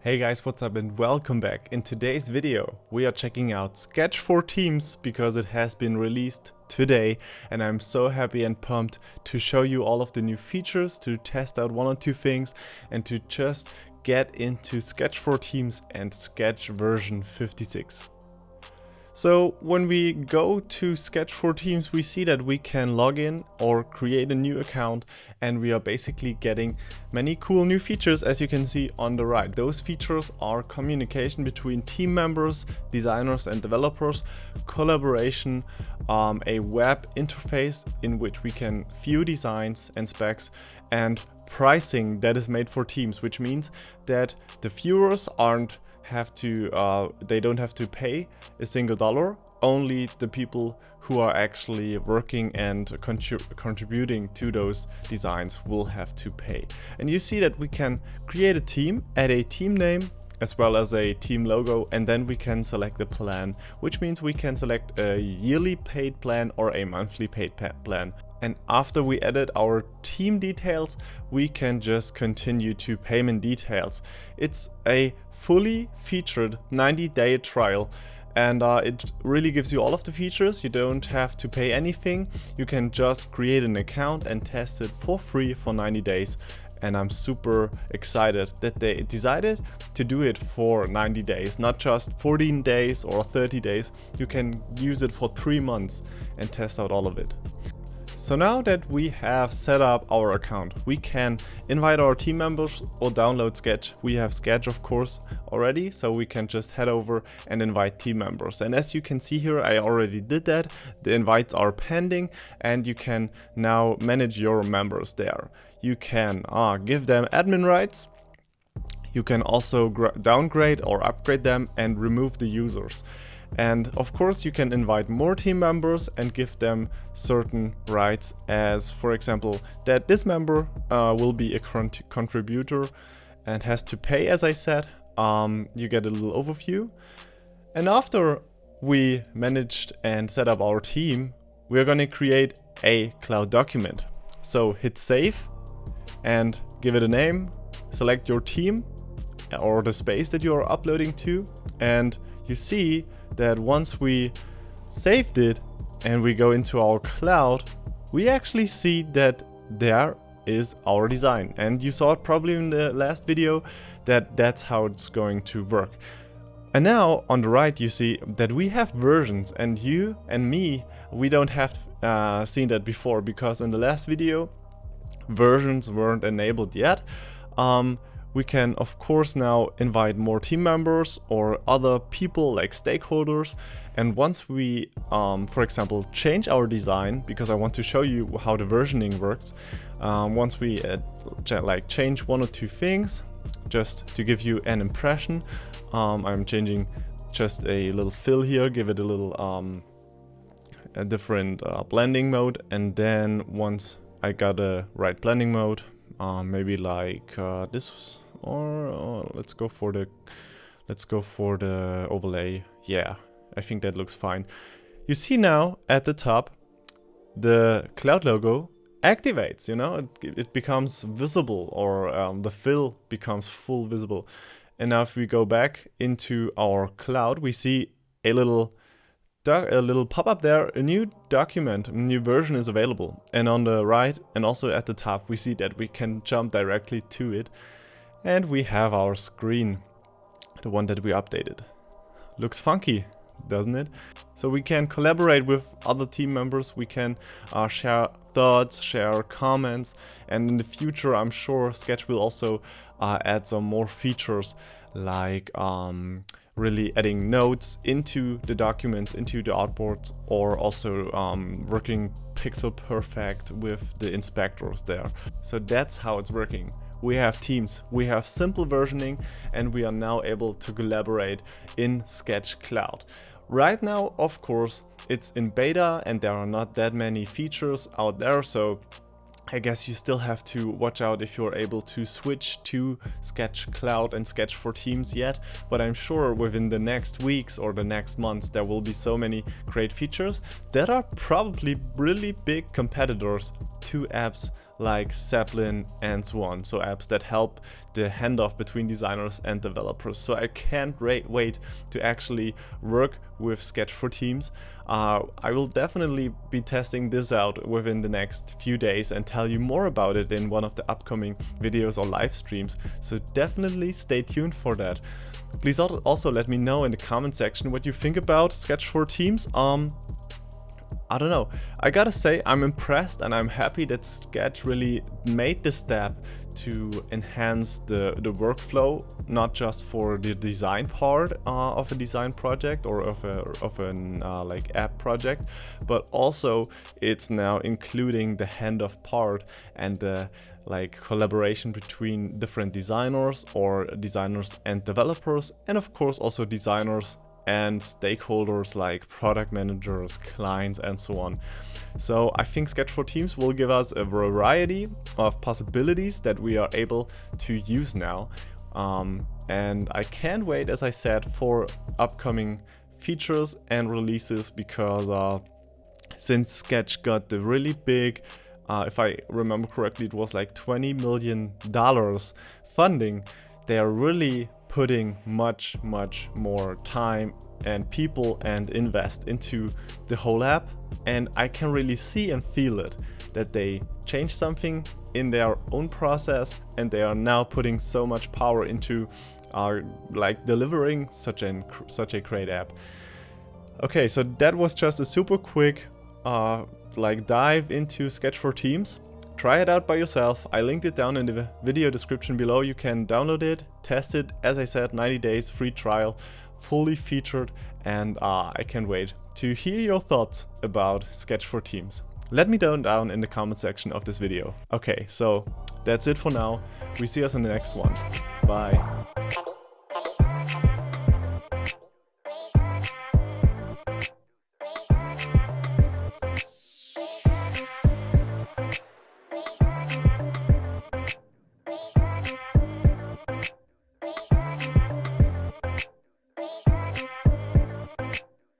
Hey guys, what's up and welcome back. In today's video we are checking out Sketch for Teams because it has been released today and I'm so happy and pumped to show you all of the new features, to test out one or two things and to just get into Sketch for Teams and Sketch version 56. So when we go to Sketch for Teams, we see that we can log in or create a new account, and we are basically getting many cool new features, as you can see on the right. Those features are communication between team members, designers and developers, collaboration, a web interface in which we can view designs and specs, and pricing that is made for teams, which means that the viewers they don't have to pay a single dollar. Only the people who are actually working and contributing to those designs will have to pay. And you see that we can create a team, add a team name as well as a team logo, and then we can select a plan, which means we can select a yearly paid plan or a monthly paid plan. And after we edit our team details, we can just continue to payment details. It's a fully featured 90-day trial, and it really gives you all of the features. You don't have to pay anything. You can just create an account and test it for free for 90 days. And I'm super excited that they decided to do it for 90 days, not just 14 days or 30 days. You can use it for 3 months and test out all of it. So now that we have set up our account, we can invite our team members or download Sketch. We have Sketch, of course, already, so we can just head over and invite team members. And as you can see here, I already did that. The invites are pending, and you can now manage your members there. You can give them admin rights. You can also downgrade or upgrade them and remove the users. And of course you can invite more team members and give them certain rights, as for example that this member will be a contributor and has to pay, as I said. You get a little overview. And after we managed and set up our team, we're going to create a cloud document. So hit save and give it a name, select your team or the space that you are uploading to, and you see that once we saved it and we go into our cloud, we actually see that there is our design. And you saw it probably in the last video that that's how it's going to work. And now on the right you see that we have versions, and you and me, we don't have seen that before, because in the last video versions weren't enabled yet. We can of course now invite more team members or other people like stakeholders. And once we for example change our design, because I want to show you how the versioning works, once we change one or two things, just to give you an impression, I'm changing just a little fill here, give it a little a different blending mode. And then once I got a right blending mode, maybe like this, or let's go for the overlay. Yeah, I think that looks fine. You see now at the top the cloud logo activates, you know, it becomes visible, or the fill becomes full visible. And now if we go back into our cloud, we see a little pop-up there, a new document, a new version is available. And on the right and also at the top we see that we can jump directly to it, and we have our screen, the one that we updated. Looks funky, doesn't it? So we can collaborate with other team members, we can share thoughts, share comments, and in the future I'm sure Sketch will also add some more features, like really adding notes into the documents, into the artboards, or also working pixel perfect with the inspectors there. So that's how it's working. We have teams, we have simple versioning, and we are now able to collaborate in Sketch Cloud. Right now, of course, it's in beta and there are not that many features out there, so I guess you still have to watch out if you're able to switch to Sketch Cloud and Sketch for Teams yet, but I'm sure within the next weeks or the next months there will be so many great features that are probably really big competitors to apps like Zeppelin and so on. So apps that help the handoff between designers and developers. So I can't wait to actually work with Sketch for Teams. I will definitely be testing this out within the next few days and tell you more about it in one of the upcoming videos or live streams. So definitely stay tuned for that. Please also let me know in the comment section what you think about Sketch for Teams. I don't know. I gotta say, I'm impressed and I'm happy that Sketch really made the step to enhance the workflow, not just for the design part of a design project or of an like app project, but also it's now including the handoff part and the like collaboration between different designers or designers and developers, and of course also designers and stakeholders like product managers, clients, and so on. So I think Sketch for Teams will give us a variety of possibilities that we are able to use now. And I can't wait, as I said, for upcoming features and releases, because since Sketch got the really big, if I remember correctly, it was like $20 million funding, they are really putting much more time and people and invest into the whole app, and I can really see and feel it, that they changed something in their own process and they are now putting so much power into like delivering such a great app. Okay, so that was just a super quick like dive into Sketch for Teams. Try it out by yourself. I linked it down in the video description below. You can download it, test it. As I said, 90 days free trial, fully featured, and I can't wait to hear your thoughts about Sketch for Teams. Let me know down in the comment section of this video. Okay, so that's it for now. We see us in the next one. Bye.